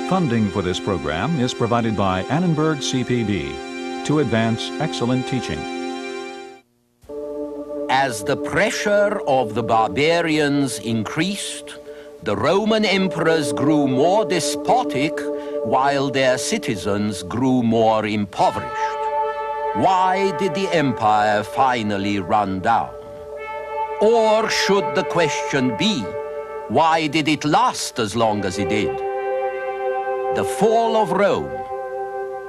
Funding for this program is provided by Annenberg CPB to advance excellent teaching. As the pressure of the barbarians increased, the Roman emperors grew more despotic while their citizens grew more impoverished. Why did the empire finally run down? Or should the question be, why did it last as long as it did? The fall of Rome,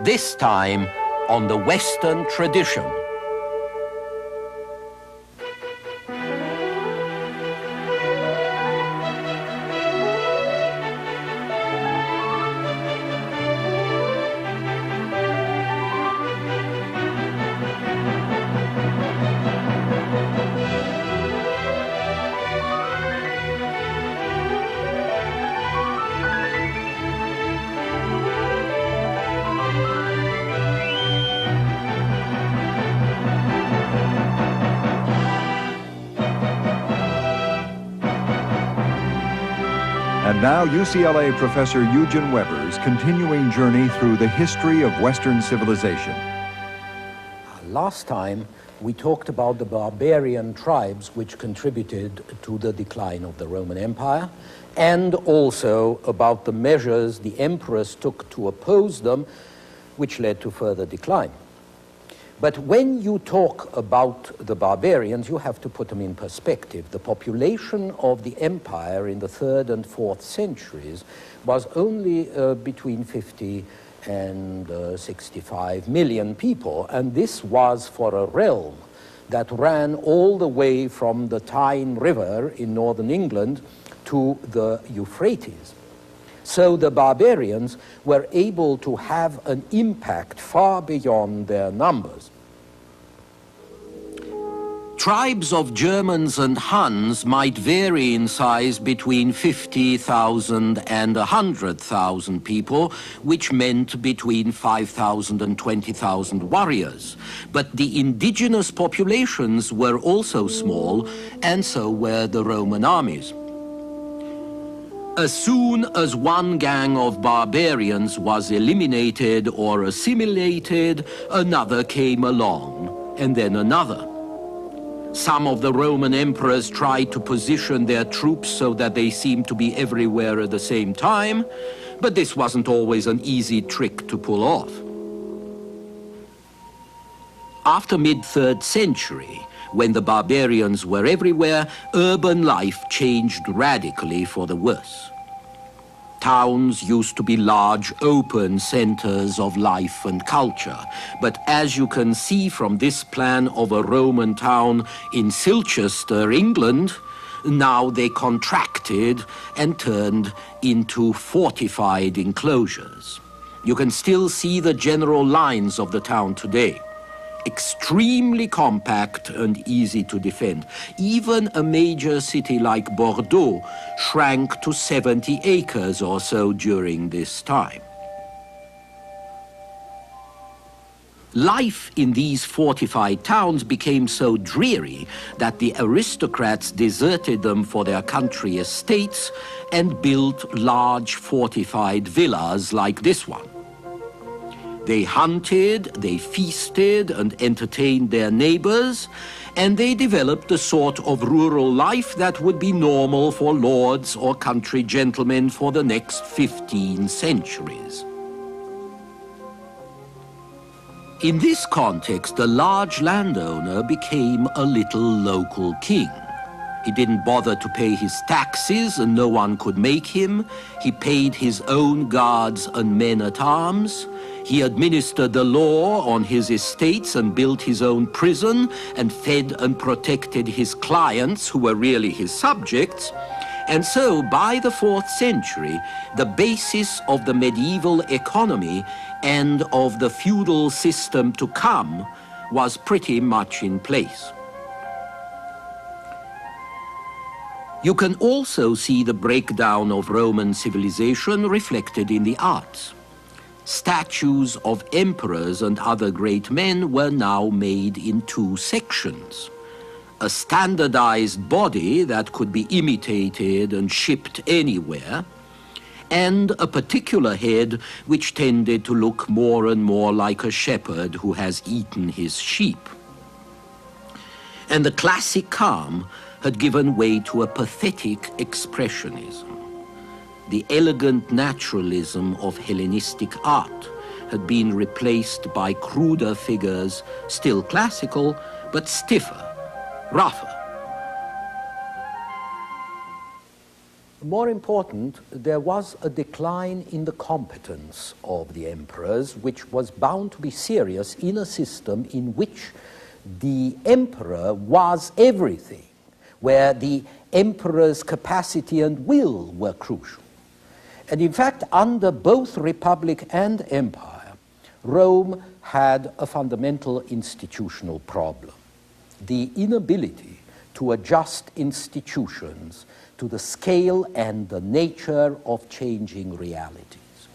this time on the Western tradition. And now UCLA professor Eugen Weber's continuing journey through the history of Western civilization. Last time we talked about the barbarian tribes which contributed to the decline of the Roman Empire, and also about the measures the emperors took to oppose them, which led to further decline. But when you talk about the barbarians, you have to put them in perspective. The population of the empire in the 3rd and 4th centuries was only between 50 and 65 million people, and this was for a realm that ran all the way from the Tyne River in northern England to the Euphrates. So the barbarians were able to have an impact far beyond their numbers. Tribes of Germans and Huns might vary in size between 50,000 and 100,000 people, which meant between 5,000 and 20,000 warriors. But the indigenous populations were also small, and so were the Roman armies. As soon as one gang of barbarians was eliminated or assimilated, another came along, and then another. Some of the Roman emperors tried to position their troops so that they seemed to be everywhere at the same time, but this wasn't always an easy trick to pull off. After mid-3rd century, when the barbarians were everywhere, urban life changed radically for the worse. Towns used to be large, open centers of life and culture. But as you can see from this plan of a Roman town in Silchester, England, now they contracted and turned into fortified enclosures. You can still see the general lines of the town today. Extremely compact and easy to defend. Even a major city like Bordeaux shrank to 70 acres or so during this time. Life in these fortified towns became so dreary that the aristocrats deserted them for their country estates and built large fortified villas like this one. They hunted, they feasted and entertained their neighbors, and they developed the sort of rural life that would be normal for lords or country gentlemen for the next 15 centuries. In this context, the large landowner became a little local king. He didn't bother to pay his taxes, and no one could make him. He paid his own guards and men-at-arms. He administered the law on his estates and built his own prison and fed and protected his clients, who were really his subjects. And so, by the 4th century, the basis of the medieval economy and of the feudal system to come was pretty much in place. You can also see the breakdown of Roman civilization reflected in the arts. Statues of emperors and other great men were now made in 2 sections. A standardized body that could be imitated and shipped anywhere, and a particular head which tended to look more and more like a shepherd who has eaten his sheep. And the classic calm had given way to a pathetic expressionism. The elegant naturalism of Hellenistic art had been replaced by cruder figures, still classical, but stiffer, rougher. More important, there was a decline in the competence of the emperors, which was bound to be serious in a system in which the emperor was everything, where the emperor's capacity and will were crucial. And in fact, under both Republic and Empire, Rome had a fundamental institutional problem: the inability to adjust institutions to the scale and the nature of changing realities.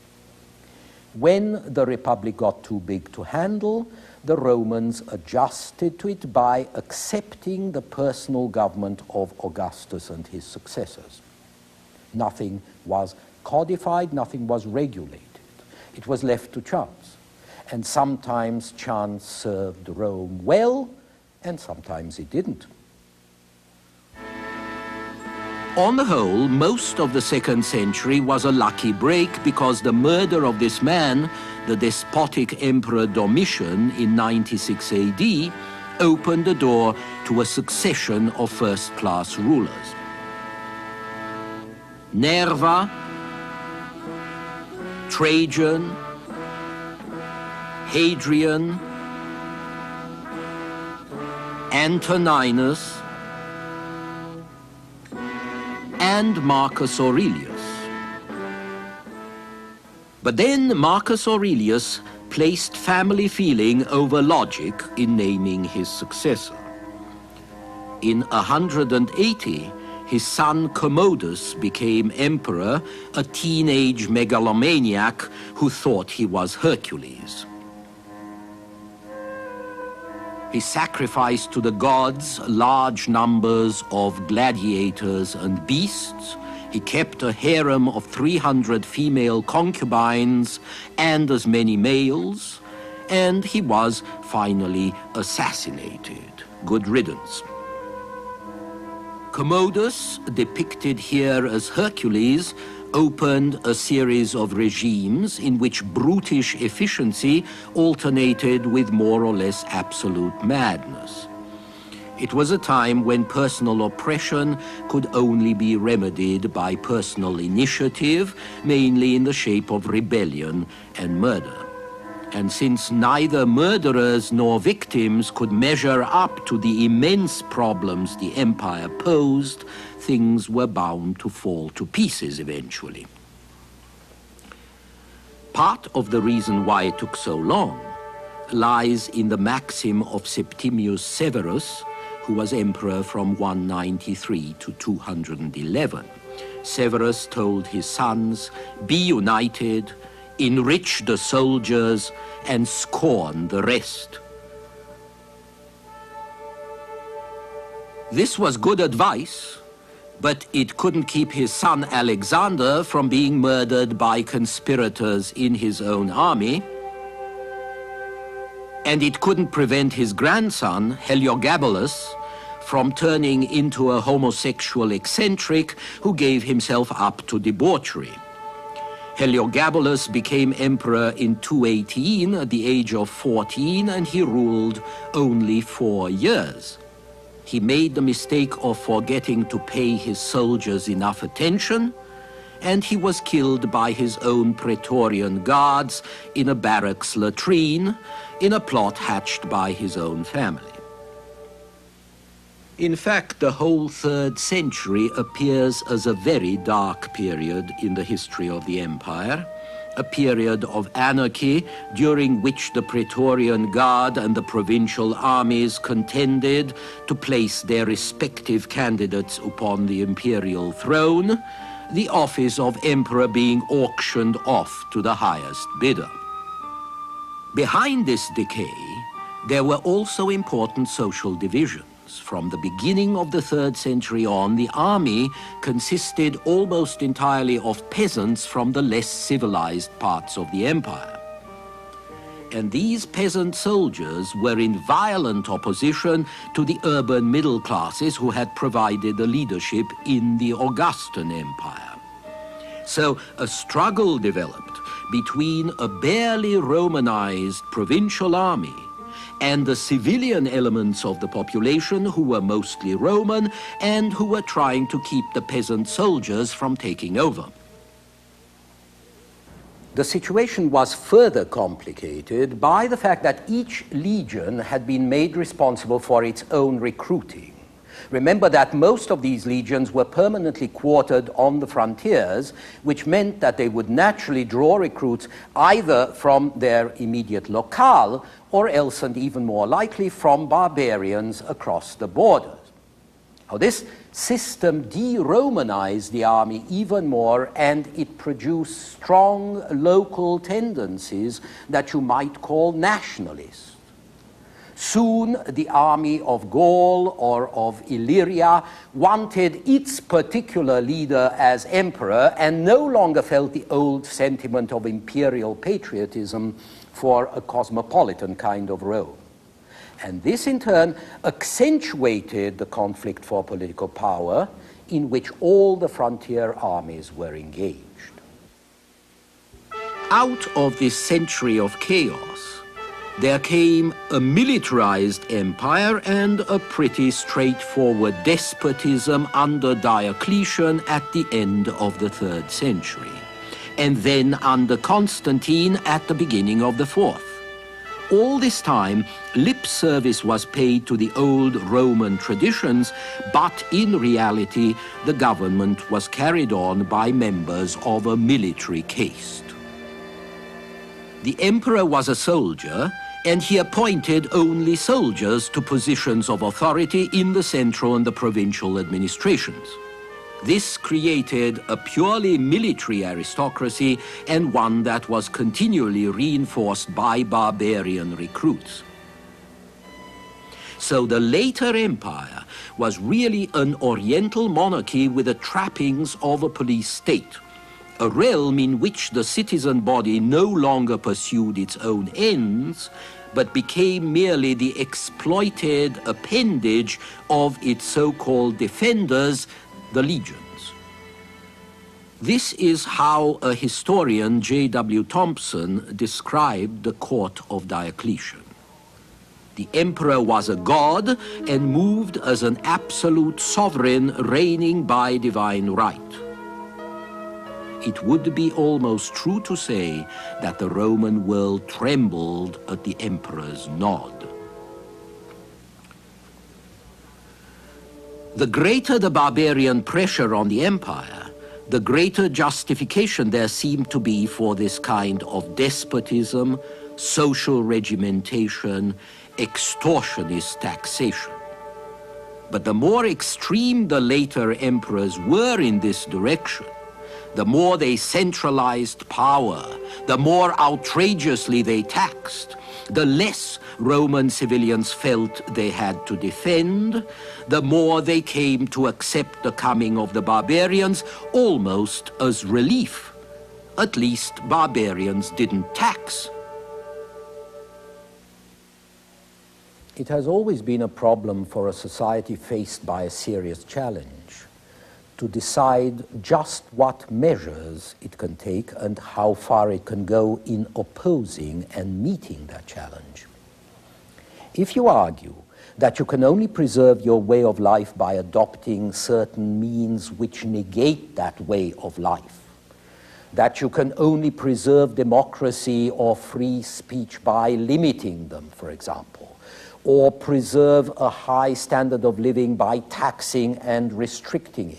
When the Republic got too big to handle, the Romans adjusted to it by accepting the personal government of Augustus and his successors. Nothing was codified, nothing was regulated. It was left to chance. And sometimes chance served Rome well, and sometimes it didn't. On the whole, most of the 2nd century was a lucky break, because the murder of this man, the despotic Emperor Domitian, in 96 AD, opened the door to a succession of first-class rulers. Nerva, Trajan, Hadrian, Antoninus, and Marcus Aurelius. But then Marcus Aurelius placed family feeling over logic in naming his successor. In 180, his son Commodus became emperor, a teenage megalomaniac who thought he was Hercules. He sacrificed to the gods large numbers of gladiators and beasts. He kept a harem of 300 female concubines and as many males, and he was finally assassinated. Good riddance. Commodus, depicted here as Hercules, opened a series of regimes in which brutish efficiency alternated with more or less absolute madness. It was a time when personal oppression could only be remedied by personal initiative, mainly in the shape of rebellion and murder. And since neither murderers nor victims could measure up to the immense problems the empire posed, things were bound to fall to pieces eventually. Part of the reason why it took so long lies in the maxim of Septimius Severus, who was emperor from 193 to 211. Severus told his sons, "Be united, enrich the soldiers, and scorn the rest." This was good advice, but it couldn't keep his son Alexander from being murdered by conspirators in his own army, and it couldn't prevent his grandson, Heliogabalus, from turning into a homosexual eccentric who gave himself up to debauchery. Heliogabalus became emperor in 218 at the age of 14, and he ruled only 4 years. He made the mistake of forgetting to pay his soldiers enough attention, and he was killed by his own Praetorian guards in a barracks latrine in a plot hatched by his own family. In fact, the whole 3rd century appears as a very dark period in the history of the empire, a period of anarchy during which the Praetorian Guard and the provincial armies contended to place their respective candidates upon the imperial throne, the office of emperor being auctioned off to the highest bidder. Behind this decay, there were also important social divisions. legions. From the beginning of the 3rd century on, the army consisted almost entirely of peasants from the less civilized parts of the empire. And these peasant soldiers were in violent opposition to the urban middle classes who had provided the leadership in the Augustan Empire. So a struggle developed between a barely Romanized provincial army and the civilian elements of the population who were mostly Roman and who were trying to keep the peasant soldiers from taking over. The situation was further complicated by the fact that each legion had been made responsible for its own recruiting. Remember that most of these legions were permanently quartered on the frontiers, which meant that they would naturally draw recruits either from their immediate locale or else, and even more likely, from barbarians across the borders. Now, this system de-Romanized the army even more, and it produced strong local tendencies that you might call nationalist. Soon, the army of Gaul or of Illyria wanted its particular leader as emperor and no longer felt the old sentiment of imperial patriotism for a cosmopolitan kind of Rome. And this, in turn, accentuated the conflict for political power in which all the frontier armies were engaged. Out of this century of chaos, there came a militarized empire and a pretty straightforward despotism under Diocletian at the end of the 3rd century, and then under Constantine at the beginning of the 4th. All this time, lip service was paid to the old Roman traditions, but in reality, the government was carried on by members of a military caste. The emperor was a soldier, and he appointed only soldiers to positions of authority in the central and the provincial administrations. This created a purely military aristocracy and one that was continually reinforced by barbarian recruits. So the later empire was really an oriental monarchy with the trappings of a police state, a realm in which the citizen body no longer pursued its own ends, but became merely the exploited appendage of its so-called defenders, the legions. This is how a historian, J.W. Thompson, described the court of Diocletian. The emperor was a god and moved as an absolute sovereign reigning by divine right. It would be almost true to say that the Roman world trembled at the emperor's nod. The greater the barbarian pressure on the empire, the greater justification there seemed to be for this kind of despotism, social regimentation, extortionist taxation. But the more extreme the later emperors were in this direction, the more they centralized power, the more outrageously they taxed, the less Roman civilians felt they had to defend, the more they came to accept the coming of the barbarians almost as relief. At least barbarians didn't tax. It has always been a problem for a society faced by a serious challenge to decide just what measures it can take and how far it can go in opposing and meeting that challenge. If you argue that you can only preserve your way of life by adopting certain means which negate that way of life, that you can only preserve democracy or free speech by limiting them, for example, or preserve a high standard of living by taxing and restricting it,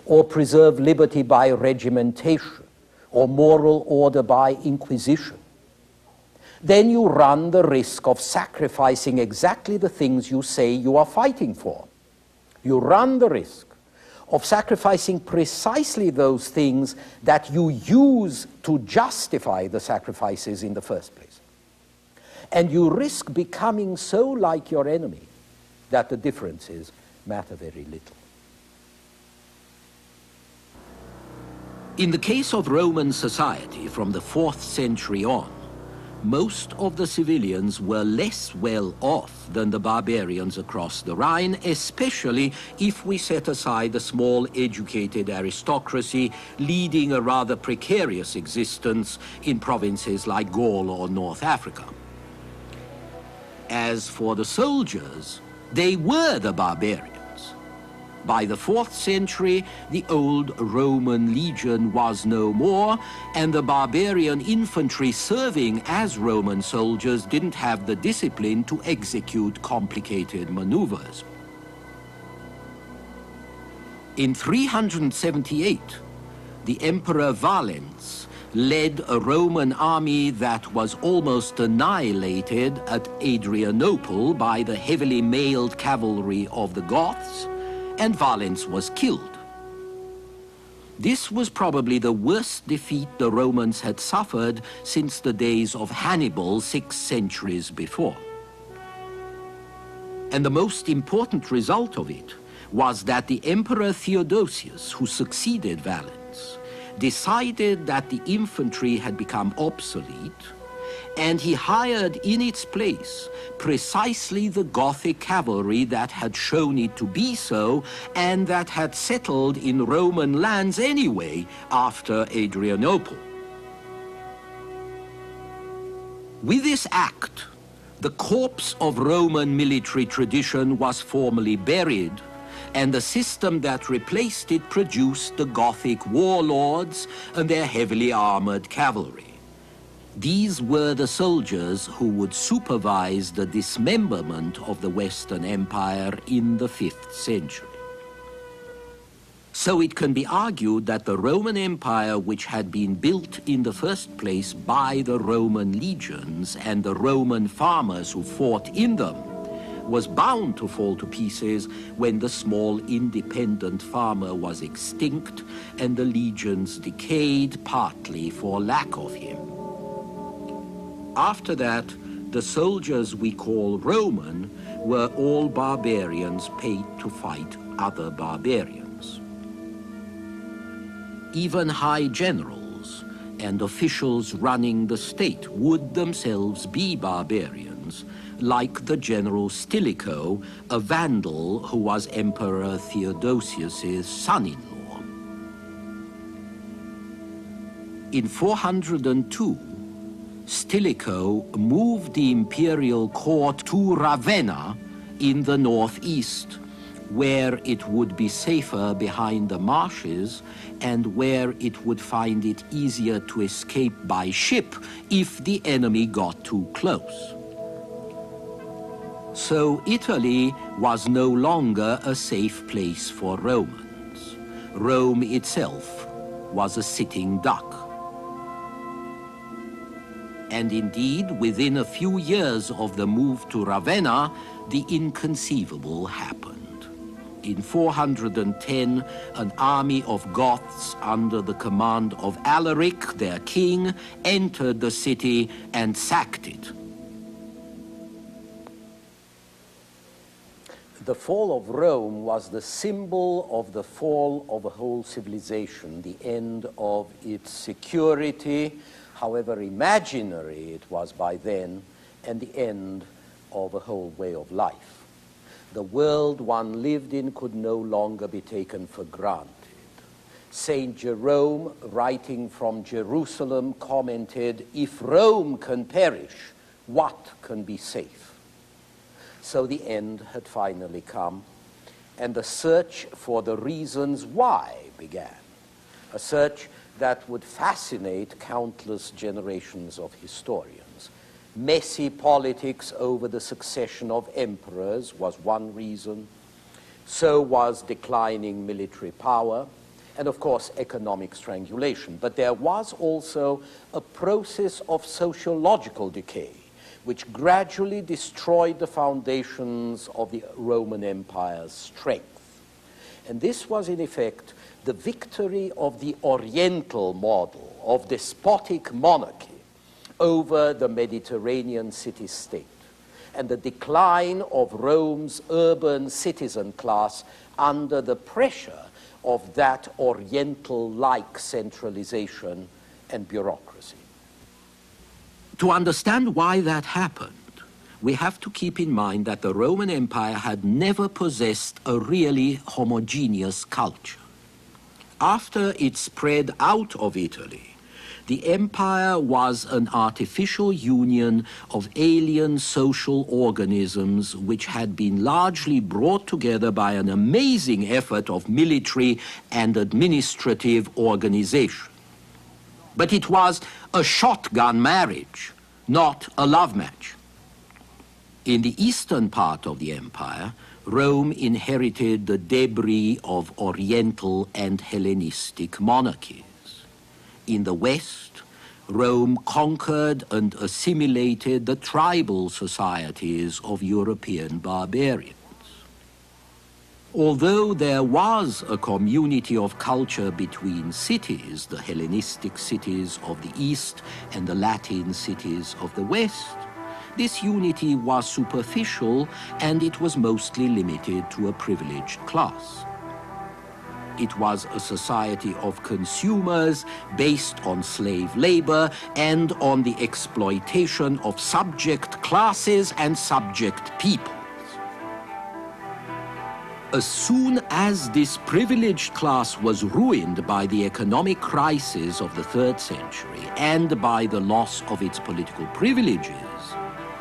or preserve liberty by regimentation, or moral order by inquisition, then you run the risk of sacrificing exactly the things you say you are fighting for. You run the risk of sacrificing precisely those things that you use to justify the sacrifices in the first place. And you risk becoming so like your enemy that the differences matter very little. In the case of Roman society from the 4th century on, most of the civilians were less well off than the barbarians across the Rhine, especially if we set aside the small educated aristocracy leading a rather precarious existence in provinces like Gaul or North Africa. As for the soldiers, they were the barbarians. By the 4th century, the old Roman legion was no more, and the barbarian infantry serving as Roman soldiers didn't have the discipline to execute complicated maneuvers. In 378, the Emperor Valens led a Roman army that was almost annihilated at Adrianople by the heavily mailed cavalry of the Goths, and Valens was killed. This was probably the worst defeat the Romans had suffered since the days of Hannibal 6 centuries before. And the most important result of it was that the Emperor Theodosius, who succeeded Valens, decided that the infantry had become obsolete, and he hired in its place precisely the Gothic cavalry that had shown it to be so and that had settled in Roman lands anyway after Adrianople. With this act, the corpse of Roman military tradition was formally buried, and the system that replaced it produced the Gothic warlords and their heavily armored cavalry. These were the soldiers who would supervise the dismemberment of the Western Empire in the 5th century. So it can be argued that the Roman Empire, which had been built in the first place by the Roman legions and the Roman farmers who fought in them, was bound to fall to pieces when the small independent farmer was extinct and the legions decayed partly for lack of him. After that, the soldiers we call Roman were all barbarians paid to fight other barbarians. Even high generals and officials running the state would themselves be barbarians, like the general Stilicho, a Vandal who was Emperor Theodosius's son-in-law. In 402, Stilicho moved the imperial court to Ravenna in the northeast, where it would be safer behind the marshes and where it would find it easier to escape by ship if the enemy got too close. So Italy was no longer a safe place for Romans. Rome itself was a sitting duck. And indeed, within a few years of the move to Ravenna, the inconceivable happened. In 410, an army of Goths under the command of Alaric, their king, entered the city and sacked it. The fall of Rome was the symbol of the fall of a whole civilization, the end of its security, however imaginary it was by then, and the end of a whole way of life. The world one lived in could no longer be taken for granted. Saint Jerome, writing from Jerusalem, commented, "If Rome can perish, what can be safe?" So the end had finally come, and the search for the reasons why began, a search that would fascinate countless generations of historians. Messy politics over the succession of emperors was one reason. So was declining military power, and of course economic strangulation. But there was also a process of sociological decay, which gradually destroyed the foundations of the Roman Empire's strength. And this was in effect the victory of the Oriental model of despotic monarchy over the Mediterranean city-state. and the decline of Rome's urban citizen class under the pressure of that Oriental-like centralization and bureaucracy. To understand why that happened, we have to keep in mind that the Roman Empire had never possessed a really homogeneous culture. After it spread out of Italy, the empire was an artificial union of alien social organisms which had been largely brought together by an amazing effort of military and administrative organization. But it was a shotgun marriage, not a love match. In the eastern part of the empire, Rome inherited the debris of Oriental and Hellenistic monarchies. In the west, Rome conquered and assimilated the tribal societies of European barbarians. Although there was a community of culture between cities, the Hellenistic cities of the east and the Latin cities of the west, this unity was superficial and it was mostly limited to a privileged class. It was a society of consumers based on slave labor and on the exploitation of subject classes and subject peoples. As soon as this privileged class was ruined by the economic crisis of the 3rd century and by the loss of its political privileges,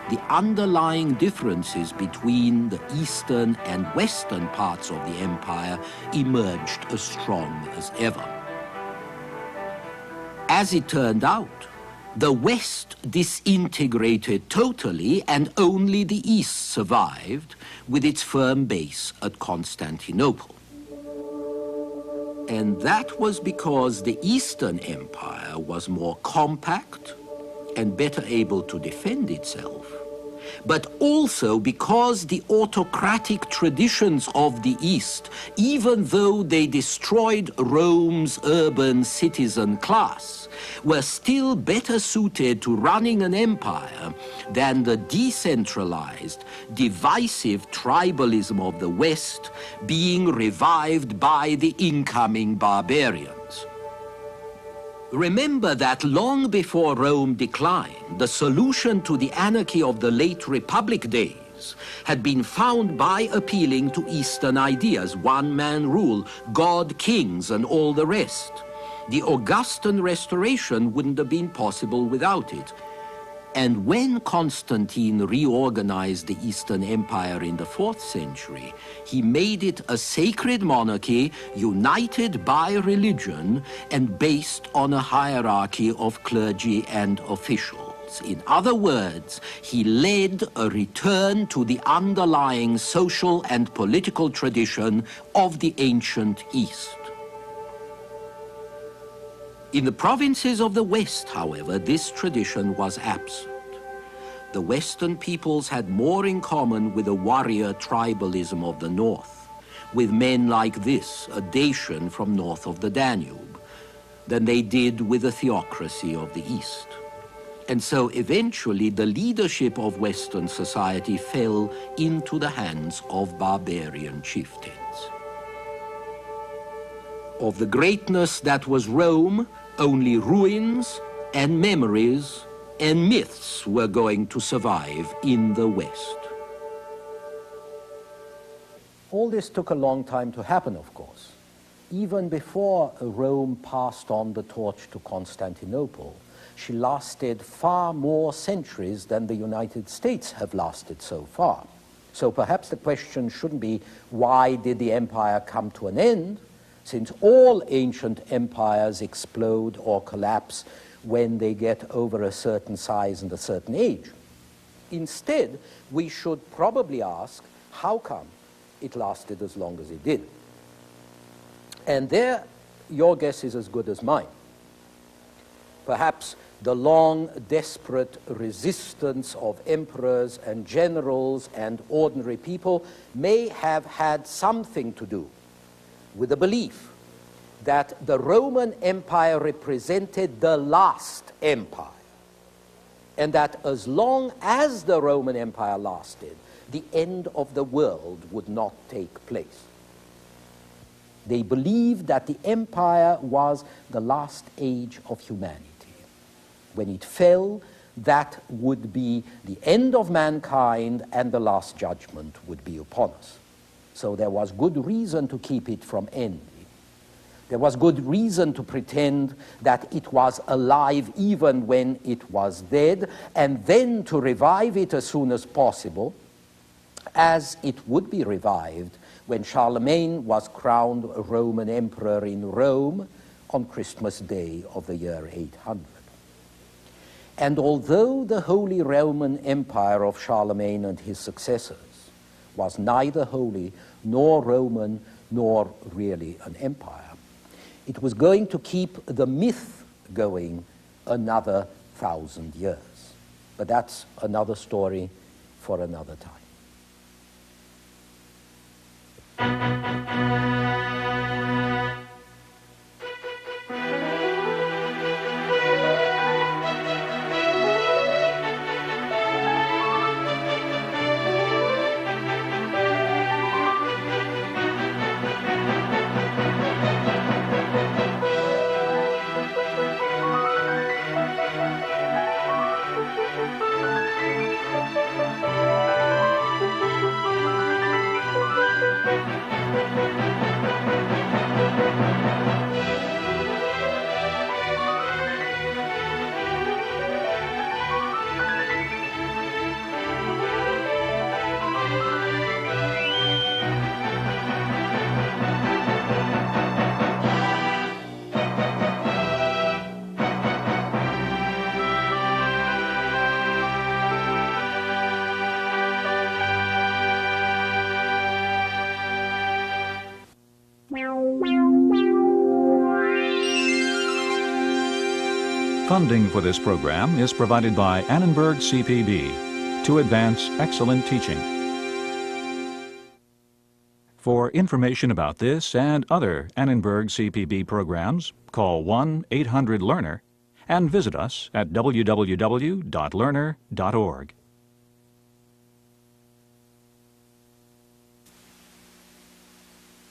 the underlying differences between the eastern and western parts of the empire emerged as strong as ever. As it turned out, the West disintegrated totally and only the East survived with its firm base at Constantinople. And that was because the Eastern Empire was more compact and better able to defend itself, but also because the autocratic traditions of the East, even though they destroyed Rome's urban citizen class, were still better suited to running an empire than the decentralized, divisive tribalism of the West being revived by the incoming barbarians. Remember that long before Rome declined, the solution to the anarchy of the late Republic days had been found by appealing to Eastern ideas, one-man rule, god kings, and all the rest. The Augustan restoration wouldn't have been possible without it. And when Constantine reorganized the Eastern Empire in the 4th century, he made it a sacred monarchy united by religion and based on a hierarchy of clergy and officials. In other words, he led a return to the underlying social and political tradition of the ancient East. In the provinces of the West, however, this tradition was absent. The Western peoples had more in common with the warrior tribalism of the North, with men like this, a Dacian from north of the Danube, than they did with the theocracy of the East. And so eventually the leadership of Western society fell into the hands of barbarian chieftains. Of the greatness that was Rome, only ruins and memories and myths were going to survive in the West. All this took a long time to happen, of course. Even before Rome passed on the torch to Constantinople, she lasted far more centuries than the United States have lasted so far. So perhaps the question shouldn't be, why did the empire come to an end? Since all ancient empires explode or collapse when they get over a certain size and a certain age. Instead, we should probably ask, how come it lasted as long as it did? And there, your guess is as good as mine. Perhaps the long, desperate resistance of emperors and generals and ordinary people may have had something to do with the belief that the Roman Empire represented the last empire, and that as long as the Roman Empire lasted, the end of the world would not take place. They believed that the empire was the last age of humanity. When it fell, that would be the end of mankind and the last judgment would be upon us. So there was good reason to keep it from ending. There was good reason to pretend that it was alive even when it was dead, and then to revive it as soon as possible, as it would be revived when Charlemagne was crowned Roman emperor in Rome on Christmas Day of the year 800. And although the Holy Roman Empire of Charlemagne and his successors was neither holy nor Roman nor really an empire, it was going to keep the myth going another 1,000 years. But that's another story for another time. Funding for this program is provided by Annenberg CPB to advance excellent teaching. For information about this and other Annenberg CPB programs, call 1-800-LEARNER and visit us at www.learner.org.